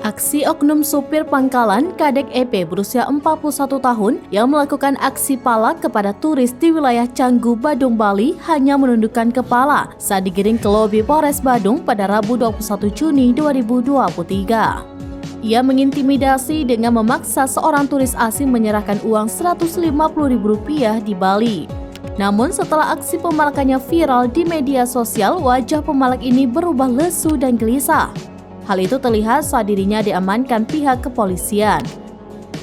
Aksi oknum supir pangkalan Kadek EP berusia 41 tahun yang melakukan aksi palak kepada turis di wilayah Canggu, Badung, Bali hanya menundukkan kepala saat digiring ke lobi Polres Badung pada Rabu 21 Juni 2023. Ia mengintimidasi dengan memaksa seorang turis asing menyerahkan uang Rp150.000 di Bali. Namun setelah aksi pemalakannya viral di media sosial, wajah pemalak ini berubah lesu dan gelisah. Hal itu terlihat saat dirinya diamankan pihak kepolisian.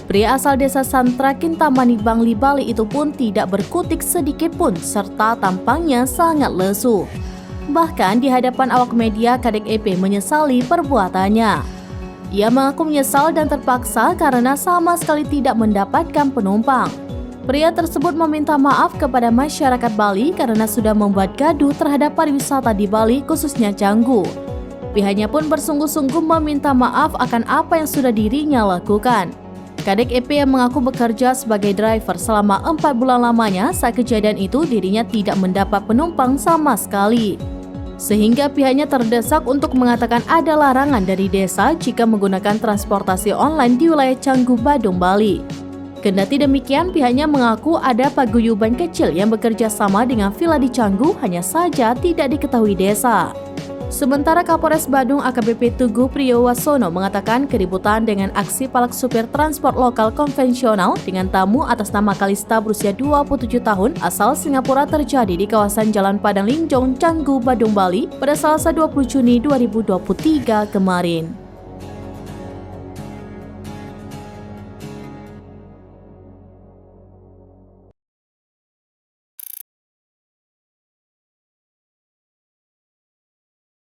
Pria asal desa Santra Kintamani, Bangli, Bali itu pun tidak berkutik sedikit pun serta tampangnya sangat lesu. Bahkan di hadapan awak media, Kadek EP menyesali perbuatannya. Ia mengaku menyesal dan terpaksa karena sama sekali tidak mendapatkan penumpang. Pria tersebut meminta maaf kepada masyarakat Bali karena sudah membuat gaduh terhadap pariwisata di Bali, khususnya Canggu. Pihaknya pun bersungguh-sungguh meminta maaf akan apa yang sudah dirinya lakukan. Kadek EP yang mengaku bekerja sebagai driver selama 4 bulan lamanya, saat kejadian itu dirinya tidak mendapat penumpang sama sekali. Sehingga pihaknya terdesak untuk mengatakan ada larangan dari desa jika menggunakan transportasi online di wilayah Canggu, Badung, Bali. Kendati demikian, pihaknya mengaku ada paguyuban kecil yang bekerja sama dengan villa di Canggu, hanya saja tidak diketahui desa. Sementara Kapolres Badung AKBP Tugu Priyowasono mengatakan keributan dengan aksi palak supir transport lokal konvensional dengan tamu atas nama Kalista berusia 27 tahun asal Singapura terjadi di kawasan Jalan Padang Linjong, Canggu, Badung, Bali pada Selasa 20 Juni 2023 kemarin.